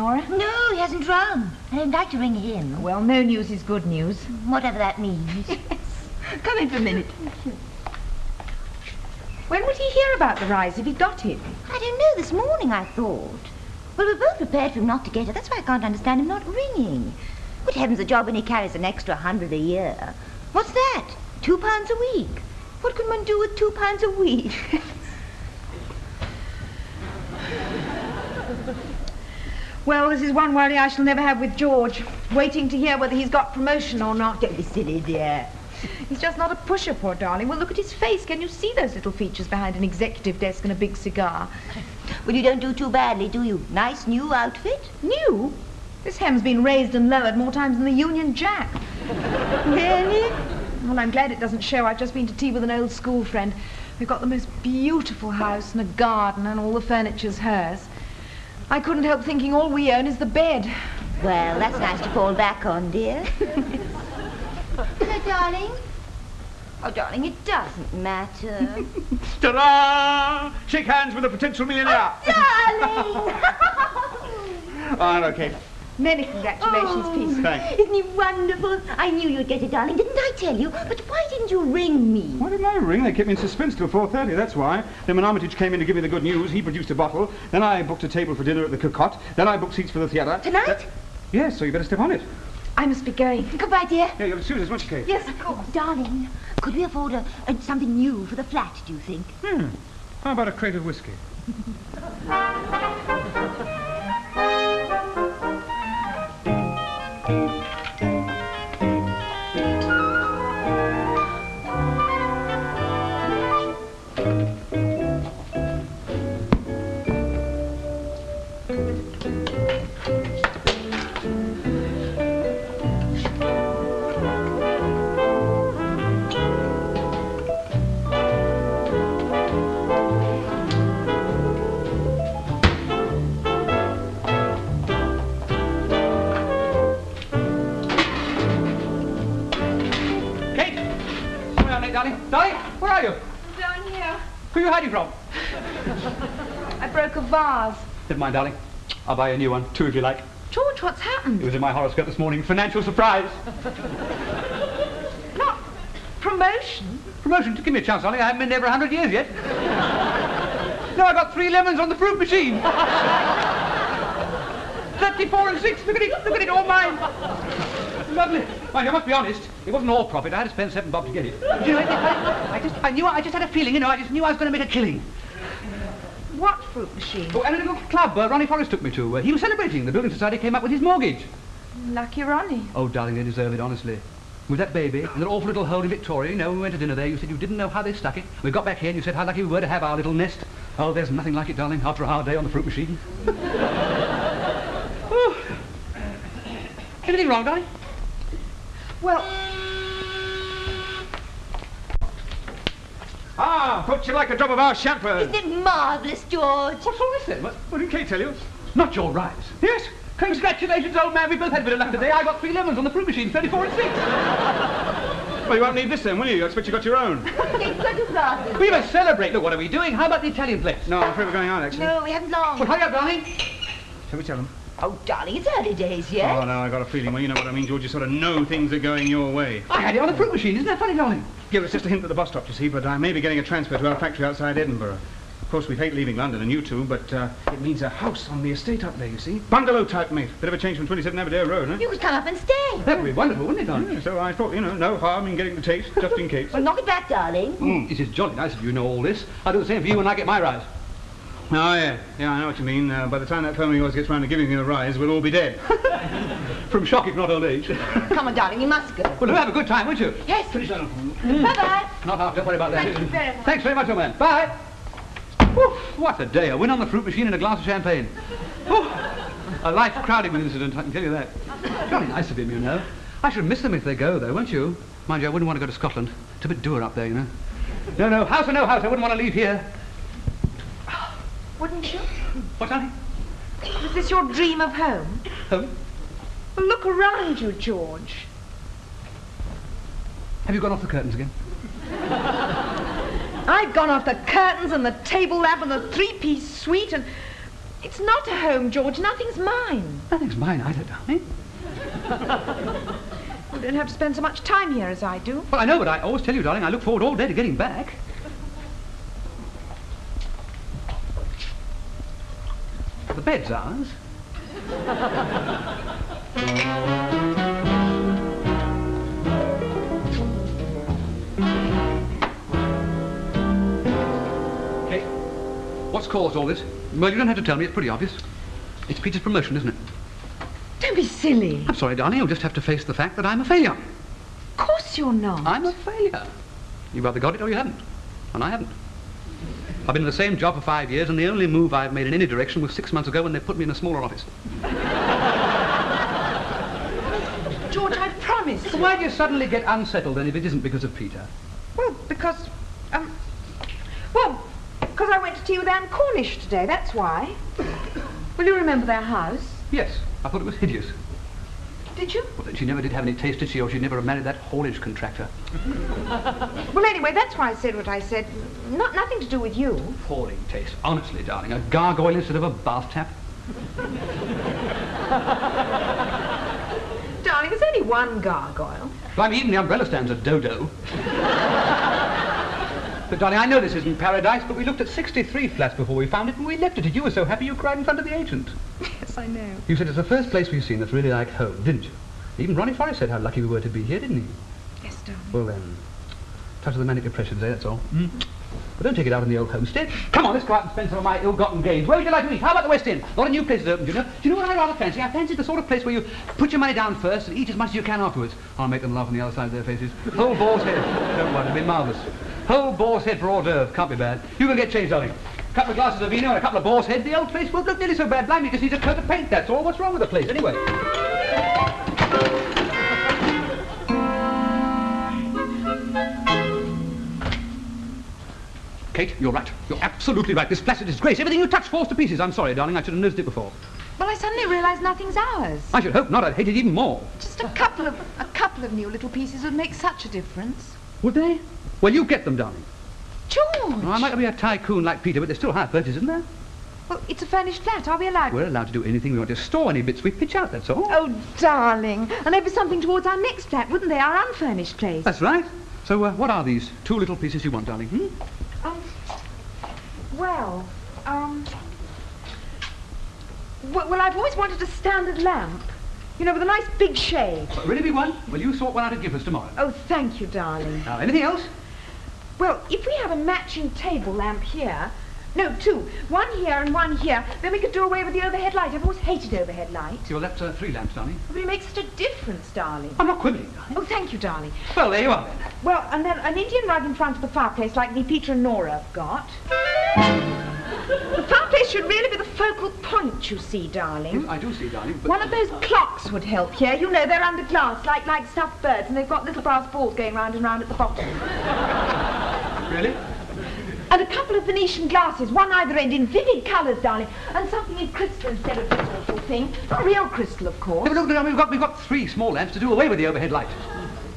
Nora? No, he hasn't rung. I'd like to ring him. Well, no news is good news. Whatever that means. Yes. Come in for a minute. When would he hear about the rise if he got it? I don't know. This morning, I thought. Well, we're both prepared for him not to get it. That's why I can't understand him not ringing. Good heavens, a job when he carries an extra 100 a year. What's that? £2 a week. What can one do with £2 a week? Well, this is one worry I shall never have with George. Waiting to hear whether he's got promotion or not. Don't be silly, dear. He's just not a pusher, poor darling. Well, look at his face. Can you see those little features behind an executive desk and a big cigar? Well, you don't do too badly, do you? Nice new outfit? New? This hem's been raised and lowered more times than the Union Jack. Really? Well, I'm glad it doesn't show. I've just been to tea with an old school friend. We've got the most beautiful house and a garden and all the furniture's hers. I couldn't help thinking all we own is the bed. Well, that's nice to fall back on, dear. Hello, darling. Oh, darling, it doesn't matter. Ta-da! Shake hands with a potential millionaire. Oh, darling! Oh, okay. Many congratulations, Peace. Thanks. Isn't he wonderful? I knew you'd get it, darling. Didn't I tell you? But why didn't you ring me? Why didn't I ring? They kept me in suspense till 4:30, that's why. Then when Armitage came in to give me the good news, he produced a bottle. Then I booked a table for dinner at the Cocotte. Then I booked seats for the theatre. Tonight? Yes, so you better step on it. I must be going. Goodbye, dear. Yeah, you'll excuse us, won't you, Kate? Yes, of course. Darling, could we afford something new for the flat, do you think? How about a crate of whiskey? Darling, where are you? Down here. Who are you hiding from? I broke a vase. Never mind, darling. I'll buy you a new one, two if you like. George, what's happened? It was in my horoscope this morning. Financial surprise. Not promotion. Promotion? Give me a chance, darling. I haven't been there for 100 years yet. No, I got 3 lemons on the fruit machine. 34 and 6. Look at it, all mine. Lovely. Mind you, I must be honest, it wasn't all profit. I had to spend £7 to get it. You know, I just had a feeling, you know, I just knew I was going to make a killing. What fruit machine? Oh, and a little club Ronnie Forrest took me to. He was celebrating. The building society came up with his mortgage. Lucky Ronnie. Oh, darling, they deserve it, honestly. With that baby and that awful little hole in Victoria, you know, when we went to dinner there, you said you didn't know how they stuck it. We got back here and you said how lucky we were to have our little nest. Oh, there's nothing like it, darling, after a hard day on the fruit machine. Anything wrong, darling? Well... Ah, thought you'd like a drop of our champagne. Isn't it marvellous, George? What's all this then? What did Kate tell you? Not your rise. Yes. Congratulations, old man. We both had a bit of luck today. I got 3 lemons on the fruit machine, 34 and 6. Well, you won't need this then, will you? I expect you got your own. We We must celebrate. Look, what are we doing? How about the Italian place? No, I'm afraid we're going out, actually. No, we haven't long. Well, hurry up, darling. Shall we tell them? Oh, darling, it's early days yet. Oh, no, I got a feeling. Well, you know what I mean, George. You sort of know things are going your way. I had it on the fruit machine. Isn't that funny, darling? Yeah, it's just a hint at the bus stop, you see, but I may be getting a transfer to our factory outside Edinburgh. Of course, we hate leaving London, and you too, but it means a house on the estate up there, you see. Bungalow type, mate. Bit of a change from 27 Aberdare Road, huh? You could come up and stay. That would be wonderful, wouldn't it, darling? Yeah, so I thought, you know, no harm in getting the taste, just in case. Well, knock it back, darling. It is jolly nice of you to know all this. I'll do the same for you when I get my rise. Oh, yeah. Yeah, I know what you mean. By the time that firm of yours gets round to giving me a rise, we'll all be dead. From shock, if not old age. Come on, darling, you must go. Well, you'll have a good time, won't you? Yes. Finish that. Bye-bye. Not half, don't worry about that. Thank you very much. Thanks very much, old man. Bye. Whew, what a day. A win on the fruit machine and a glass of champagne. Whew, a life crowding with incident, I can tell you that. Very nice of him, you know. I should miss them if they go, though, won't you? Mind you, I wouldn't want to go to Scotland. It's a bit dour up there, you know. No, house or no house, I wouldn't want to leave here. Wouldn't you? What, darling? Was this your dream of home? Home? Well, look around you, George. Have you gone off the curtains again? I've gone off the curtains and the table lamp and the 3-piece suite and... It's not a home, George. Nothing's mine. Nothing's mine either, darling. You don't have to spend so much time here as I do. Well, I know, but I always tell you, darling, I look forward all day to getting back. The bed's ours. Kate, what's caused all this? Well, you don't have to tell me. It's pretty obvious. It's Peter's promotion, isn't it? Don't be silly. I'm sorry, darling. You'll just have to face the fact that I'm a failure. Of course you're not. I'm a failure. You've either got it or you haven't. And I haven't. I've been in the same job for 5 years, and the only move I've made in any direction was 6 months ago when they put me in a smaller office. George, I promise. So why do you suddenly get unsettled then if it isn't because of Peter? Well, because I went to tea with Anne Cornish today, that's why. Will you remember their house? Yes, I thought it was hideous. Did you? Well, then she never did have any taste, did she? Or she'd never have married that haulage contractor. Well, anyway, that's why I said what I said. Nothing to do with you. Appalling taste. Honestly, darling, a gargoyle instead of a bath tap. Darling, there's only one gargoyle. Well, I mean, even the umbrella stand's a dodo. But, darling, I know this isn't paradise, but we looked at 63 flats before we found it, and we left it. And you were so happy you cried in front of the agent. Yes, I know. You said it's the first place we've seen that's really like home, didn't you? Even Ronnie Forrest said how lucky we were to be here, didn't he? Yes, darling. Well, then, touch of the manic depression today, that's all. But don't take it out on the old homestead. Come on, let's go out and spend some of my ill-gotten gains. Where would you like to eat? How about the West End? A lot of new places open, do you know? Do you know what I rather fancy? I fancy the sort of place where you put your money down first and eat as much as you can afterwards. I'll make them laugh on the other side of their faces. Whole boar's head. Don't worry, it'll be marvellous. Whole boar's head for hors d'oeuvre. Can't be bad. You can get changed, darling. A couple of glasses of vino and a couple of boar's head. The old place won't look nearly so bad. Blimey, just needs a coat of paint, that's all. What's wrong with the place, anyway? Kate, you're right. You're absolutely right. This flaccid disgrace. Everything you touch falls to pieces. I'm sorry, darling. I should have noticed it before. Well, I suddenly realised nothing's ours. I should hope not. I'd hate it even more. Just a couple of new little pieces would make such a difference. Would they? Well, you get them, darling. George! Well, I might not be a tycoon like Peter, but there's still higher purchase, isn't there? Well, it's a furnished flat. Are we allowed? We're allowed to do anything we want. To store any bits we pitch out, that's all. Oh, darling. And there'd be something towards our next flat, wouldn't they? Our unfurnished place. That's right. So, what are these two little pieces you want, darling? Well, I've always wanted a standard lamp. You know, with a nice big shade. Really be one? Well, you sort one out and give us tomorrow. Oh, thank you, darling. Now, anything else? Well, if we have a matching table lamp here... No, two. One here and one here. Then we could do away with the overhead light. I've always hated overhead light. Well, that's 3 lamps, darling. But it makes such a difference, darling. I'm not quibbling, darling. Oh, thank you, darling. Well, there you are, then. Well, and then an Indian rug in front of the fireplace like the Peter and Nora have got. The fireplace should really be the focal point, you see, darling. Yes, I do see, darling, but... One of those clocks would help here. You know, they're under glass, like stuffed birds, and they've got little brass balls going round and round at the bottom. Really? And a couple of Venetian glasses, one either end, in vivid colours, darling, and something in crystal instead of this awful thing. Not real crystal, of course. Yeah, but look, we've got 3 small lamps to do away with the overhead light.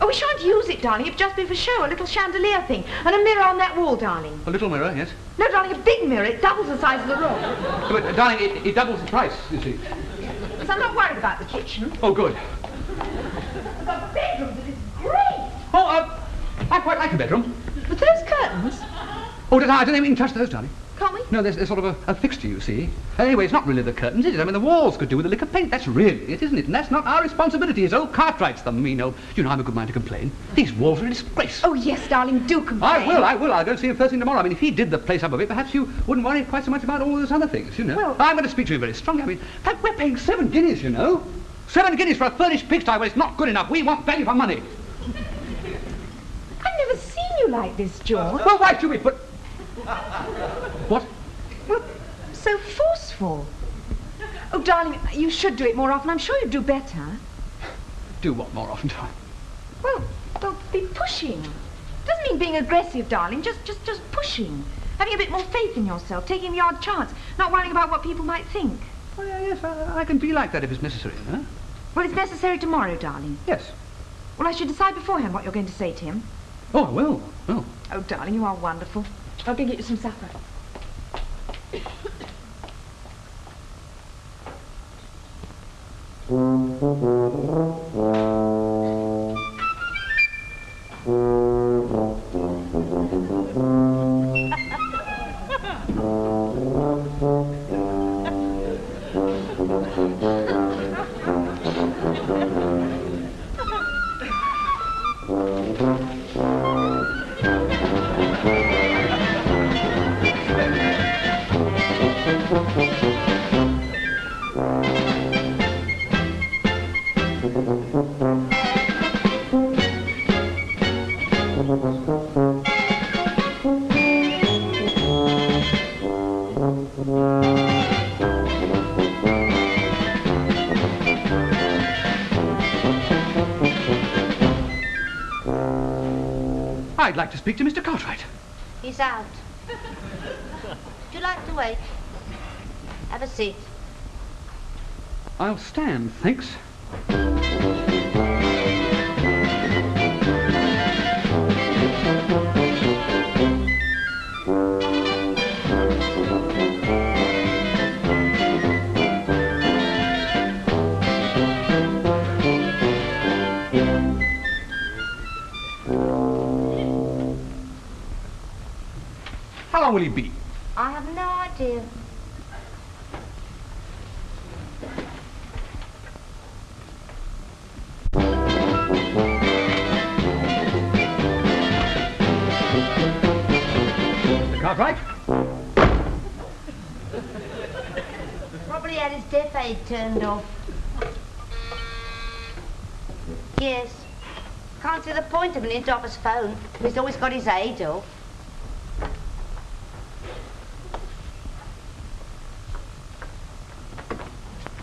Oh, we shan't use it, darling. It'd just be for show, a little chandelier thing, and a mirror on that wall, darling. A little mirror, yes. No, darling, a big mirror. It doubles the size of the room. But, darling, it doubles the price, you see. So I'm not worried about the kitchen. Oh, good. The bedroom is great. Oh, I quite like a bedroom. With those curtains? Oh, I don't think we can touch those, darling. Can't we? No, there's sort of a fixture, you see. Anyway, it's not really the curtains, is it? I mean, the walls could do with a lick of paint. That's really it, isn't it? And that's not our responsibility. It's old Cartwright's them, you know. You know, I'm a good mind to complain. These walls are a disgrace. Oh, yes, darling, do complain. I will. I'll go and see him first thing tomorrow. I mean, if he did the place up a bit, perhaps you wouldn't worry quite so much about all those other things, you know. Well... I'm going to speak to him very strongly. I mean, we're paying 7 guineas, you know. 7 guineas for a furnished pigsty. Well, it's not good enough. We want value for money. I've never seen you like this, George. Well, why should we put... What? Well, so forceful. Oh, darling, you should do it more often. I'm sure you'd do better. Do what more often, darling? Well, be pushing. Doesn't mean being aggressive, darling. Just pushing. Having a bit more faith in yourself, taking the odd chance, not worrying about what people might think. Oh, yeah, yes, I can be like that if it's necessary, you know. Well, it's necessary tomorrow, darling. Yes. Well, I should decide beforehand what you're going to say to him. Oh, I will. Oh. Oh, darling, you are wonderful. I'll go get you some supper. I'd like to speak to Mr. Cartwright. He's out. Would you like to wait? Have a seat. I'll stand, thanks. How long will he be? I have no idea. Mr. Cartwright? Probably had his deaf aid turned off. Yes. Can't see the point of it off his phone. He's always got his aid off.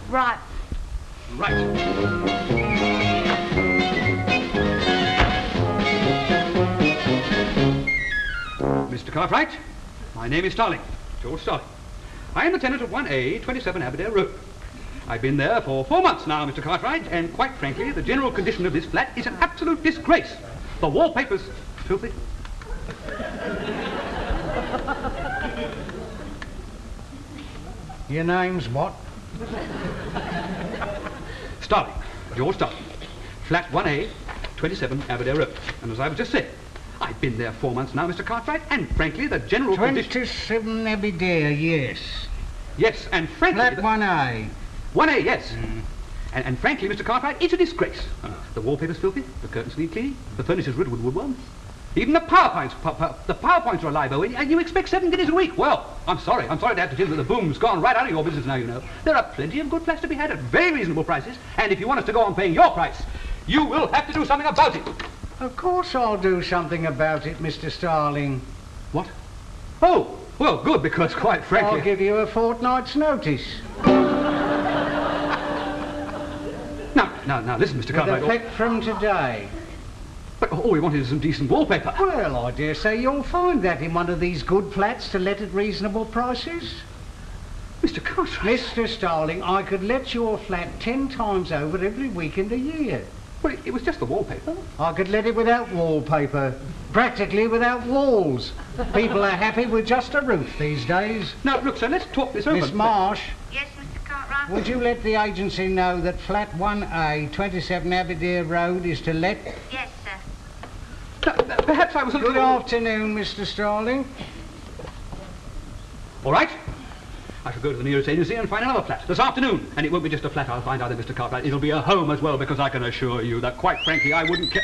Right. Right. Mr. Cartwright, my name is Starling, George Starling. I am the tenant of 1A, 27 Aberdare Road. I've been there for 4 months now, Mr. Cartwright, and quite frankly, the general condition of this flat is an absolute disgrace. The wallpaper's filthy. Your name's what? Starling, George Starling. Flat 1A, 27 Aberdare Road. And as I was just saying, I've been there 4 months now, Mr. Cartwright, and frankly, the general condition... 27 Aberdare, yes. Yes, and frankly... Flat 1A. 1A, yes. And frankly, Mr. Cartwright, it's a disgrace. The wallpaper's filthy, the curtains need cleaning, the furniture's riddled with woodworm. Even the PowerPoints are a libo, and you expect 7 guineas a week. Well, I'm sorry to have to tell you that the boom's gone right out of your business now, you know. There are plenty of good flats to be had at very reasonable prices, and if you want us to go on paying your price, you will have to do something about it. Of course I'll do something about it, Mr. Starling. What? Oh, well, good, because quite frankly... I'll give you a fortnight's notice. Now, listen, Mr. With Cartwright... effect from today. But all we want is some decent wallpaper. Well, I dare say you'll find that in one of these good flats to let at reasonable prices. Mr. Cartwright... Mr. Starling, I could let your flat 10 times over every week in the year. Well, it was just the wallpaper. I could let it without wallpaper, practically without walls. People are happy with just a roof these days. Now, look, sir, let's talk this over. Miss Marsh, Yes, Mr. Cartwright? would you let the agency know that flat 1A, 27 Aberdare Road is to let? Yes, sir. Perhaps I was a Good little... afternoon, Mr. Starling. All right. I shall go to the nearest agency and find another flat this afternoon. And it won't be just a flat I'll find either, Mr. Cartwright. It'll be a home as well, because I can assure you that, quite frankly, I wouldn't care...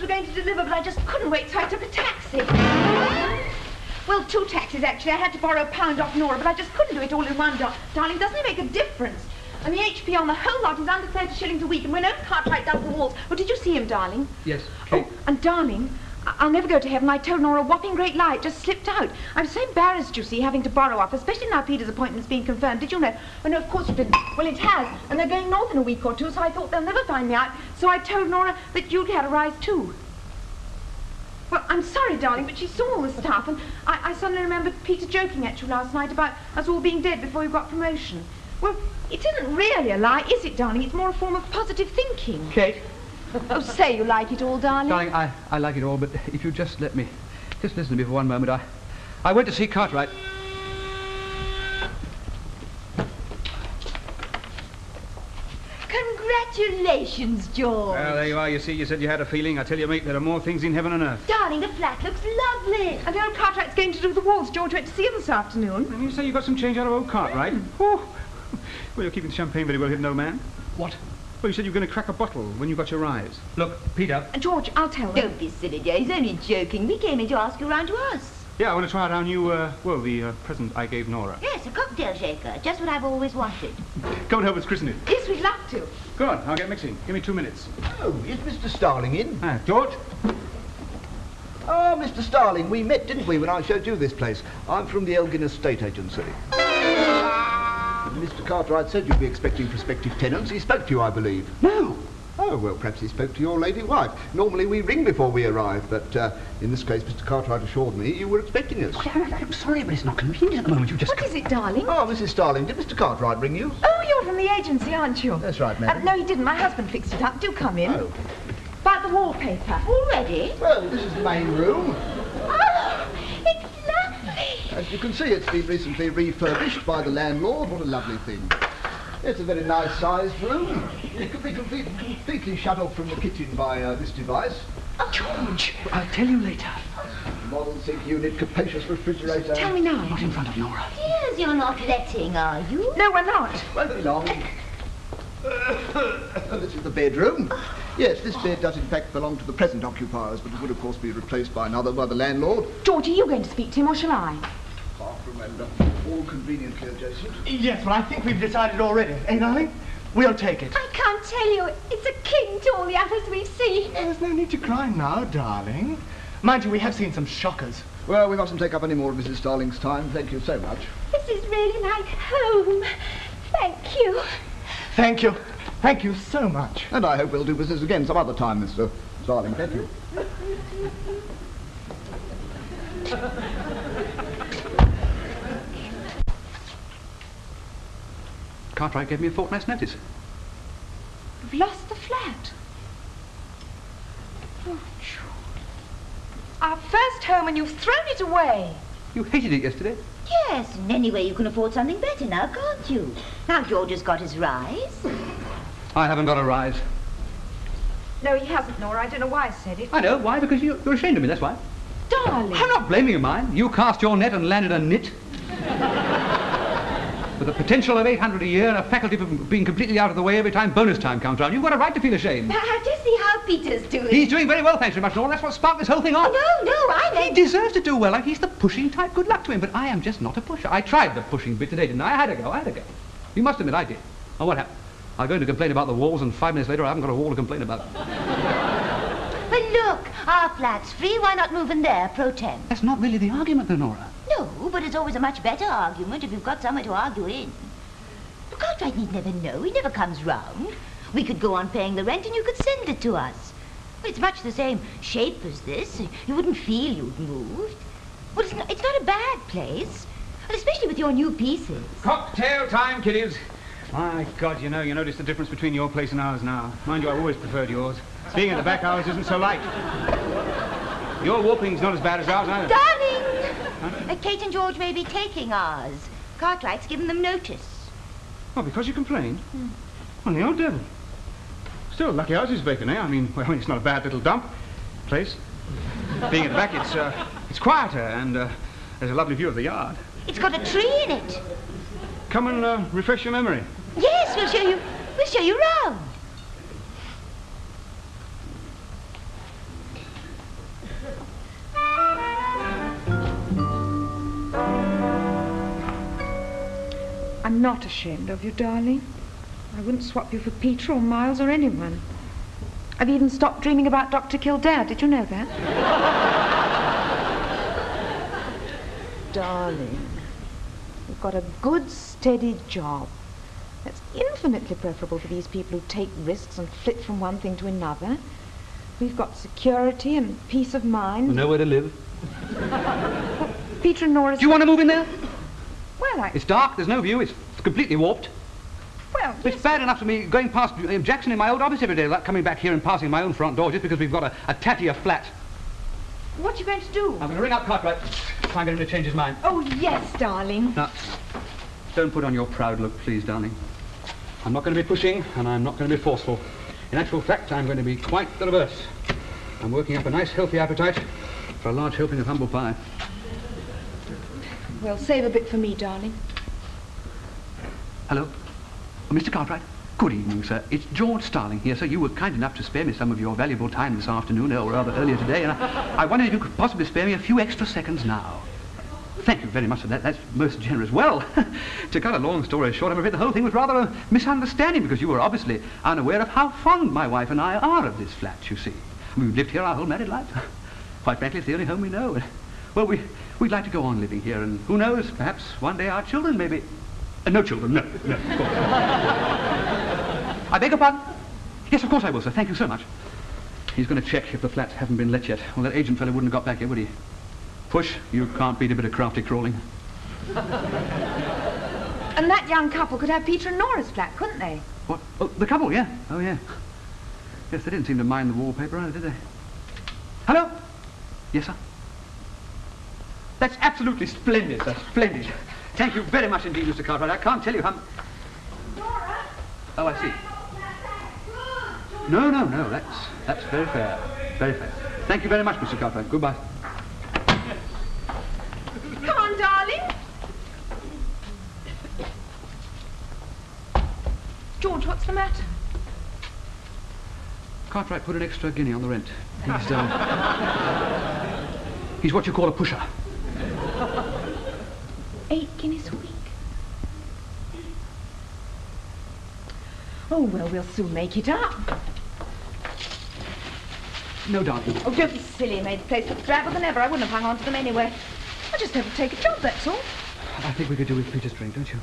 were going to deliver, but I just couldn't wait, so I took a taxi. Well, 2 taxis, actually. I had to borrow £1 off Nora, but I just couldn't do it all in one. Darling, doesn't it make a difference? And the HP on the whole lot is under 30 shillings a week, and when old Cartwright does the walls... Oh, did you see him, darling? Yes, Kate. Oh, and darling, I'll never go to heaven. I told Nora a whopping great lie. It just slipped out. I'm so embarrassed, you see, having to borrow off, especially now Peter's appointment's been confirmed. Did you know? Oh, no, of course you didn't. Well, it has, and they're going north in a week or two, so I thought they'll never find me out. So I told Nora that you'd had a rise, too. Well, I'm sorry, darling, but she saw all the stuff, and I suddenly remembered Peter joking at you last night about us all being dead before you got promotion. Well, it isn't really a lie, is it, darling? It's more a form of positive thinking. Kate. Oh, say you like it all, darling. Darling, I like it all, but if you just let me... Just listen to me for one moment. I went to see Cartwright. Congratulations, George. Well, there you are. You see, you said you had a feeling. I tell you, mate, there are more things in heaven and earth. Darling, the flat looks lovely. And old Cartwright's going to do the walls. George went to see him this afternoon. And you say you got some change out of old Cartwright? Oh. Well, you're keeping the champagne very well hidden, old man. What? Well, you said you were going to crack a bottle when you got your rise. Look, Peter... George, I'll tell him. Don't be silly, dear. He's only joking. We came in to ask you round to us. Yeah, I want to try out our new, the present I gave Nora. Yes, a cocktail shaker. Just what I've always wanted. Come and help us christen it. Yes, we'd love to. Go on, I'll get mixing. Give me 2 minutes. Oh, is Mr. Starling in? George? Oh, Mr. Starling, we met, didn't we, when I showed you this place? I'm from the Elgin Estate Agency. Mr. Cartwright said you'd be expecting prospective tenants. He spoke to you, I believe. No. Oh, well, perhaps he spoke to your lady wife. Normally we ring before we arrive, but in this case, Mr. Cartwright assured me you were expecting us. I'm sorry, but it's not convenient at the moment. You just... What is it, darling? Oh, Mrs. Starling, did Mr. Cartwright ring you? Oh, you're from the agency, aren't you? That's right, ma'am. No, he didn't. My husband fixed it up. Do come in. Oh. About the wallpaper. Already? Well, this is the main room. Oh, it's lovely. As you can see, it's been recently refurbished by the landlord. What a lovely thing. It's a very nice-sized room. It could be completely shut off from the kitchen by this device. Oh, George, I'll tell you later. Modern sink unit, capacious refrigerator. Tell me now. Not in front of Nora. dears, you're not letting, are you? No, we're not. Won't be long. This is the bedroom. Yes, this bed does in fact belong to the present occupiers, but it would of course be replaced by another by the landlord. George, are you going to speak to him, or shall I? Half remember. All conveniently adjacent. Yes, well, I think we've decided already. Eh, darling? We'll take it. I can't tell you. It's a king to all the others we've seen. Oh, there's no need to cry now, darling. Mind you, we have seen some shockers. Well, we mustn't take up any more of Mrs. Starling's time. Thank you so much. This is really like home. Thank you. Thank you. Thank you so much. And I hope we'll do business again some other time, Mr. Starling. Thank you. Cartwright gave me a fortnight's notice. You've lost the flat. Oh, George. Our first home, and you've thrown it away. You hated it yesterday. Yes, and anyway, you can afford something better now, can't you? Now George has got his rise. I haven't got a rise. No, he hasn't, Nora. I don't know why I said it. I know. Why? Because you're ashamed of me, that's why. Darling. I'm not blaming you, mind. You cast your net and landed a nit. With a potential of 800 a year and a faculty of being completely out of the way every time bonus time comes round. You've got a right to feel ashamed. Now, just see how Peter's doing. He's doing very well, thanks very much, Nora. That's what sparked this whole thing off. Oh, no, I He meant... deserves to do well. Like, he's the pushing type. Good luck to him. But I am just not a pusher. I tried the pushing bit today, didn't I? I had a go. You must admit I did. Oh, what happened? I'm going to complain about the walls, and 5 minutes later I haven't got a wall to complain about. But look, our flat's free. Why not move in there, pro tem? That's not really the argument, though, Nora. No, but it's always a much better argument if you've got somewhere to argue in. But Cartwright need never know. He never comes round. We could go on paying the rent and you could send it to us. Well, it's much the same shape as this. You wouldn't feel you'd moved. Well, it's not a bad place. And especially with your new pieces. Cocktail time, kiddies. My God, you notice the difference between your place and ours now. Mind you, I've always preferred yours. Being at the back, ours isn't so light. Your warping's not as bad as ours either. Darling! Huh? Kate and George may be taking ours. Cartwright's given them notice. Oh, because you complained? Well, the old devil. Still, lucky ours is vacant, eh? I mean, it's not a bad little dump place. Being at the back, it's quieter, and there's a lovely view of the yard. It's got a tree in it. Come and refresh your memory. Yes, we'll show you. We'll show you round. I'm not ashamed of you, darling. I wouldn't swap you for Peter or Miles or anyone. I've even stopped dreaming about Dr. Kildare. Did you know that? Darling, you've got a good, steady job. That's infinitely preferable for these people who take risks and flit from one thing to another. We've got security and peace of mind. Nowhere to live. Well, Peter and Nora's... Do you want to move in there? Well, It's dark, there's no view, it's completely warped. Well, It's bad enough for me going past Jackson in my old office every day, like coming back here and passing my own front door just because we've got a tattier flat. what are you going to do? I'm going to ring up Cartwright, try and get him to change his mind. Oh, yes, darling. Now, don't put on your proud look, please, darling. I'm not going to be pushing, and I'm not going to be forceful. In actual fact, I'm going to be quite the reverse. I'm working up a nice, healthy appetite for a large helping of humble pie. Well, save a bit for me, darling. Hello? Mr. Cartwright? Good evening, sir. It's George Starling here, sir. You were kind enough to spare me some of your valuable time this afternoon, or rather earlier today, and I wondered if you could possibly spare me a few extra seconds now. Thank you very much for that. That's most generous. Well, to cut a long story short, I'm afraid the whole thing was rather a misunderstanding because you were obviously unaware of how fond my wife and I are of this flat, you see. I mean, we've lived here our whole married life. Quite frankly, it's the only home we know. Well, we'd like to go on living here, and who knows, perhaps one day our children may be... no children, no, of course. I beg your pardon? Yes, of course I will, sir. Thank you so much. He's going to check if the flats haven't been let yet. Well, that agent fellow wouldn't have got back here, would he? Push, you can't beat a bit of crafty crawling. And that young couple could have Peter and Nora's flat, couldn't they? What? Oh, the couple, yeah. Oh, yeah. Yes, they didn't seem to mind the wallpaper either, did they? Hello? Yes, sir? That's absolutely splendid, sir. Splendid. Thank you very much indeed, Mr. Cartwright. I can't tell you how... Nora? Oh, I see. No. That's very fair. Very fair. Thank you very much, Mr. Cartwright. Goodbye. Come on, darling. George, what's the matter? Cartwright put an extra guinea on the rent. He's what you call a pusher. 8 guineas a week. Oh, well, we'll soon make it up. No, darling. Oh, don't be silly. It made the place look drabber than ever. I wouldn't have hung on to them anyway. I just had to take a job, that's all. I think we could do with Peter's drink, don't you?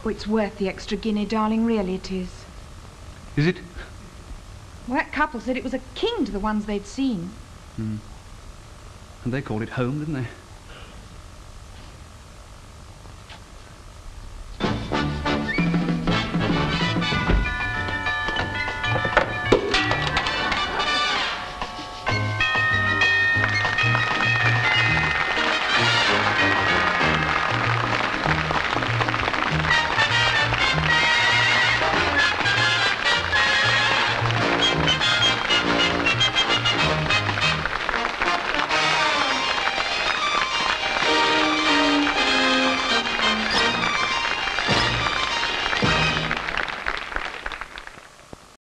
Oh, it's worth the extra guinea, darling. Really it is. Is it? Well, that couple said it was akin to the ones they'd seen. And they called it home, didn't they?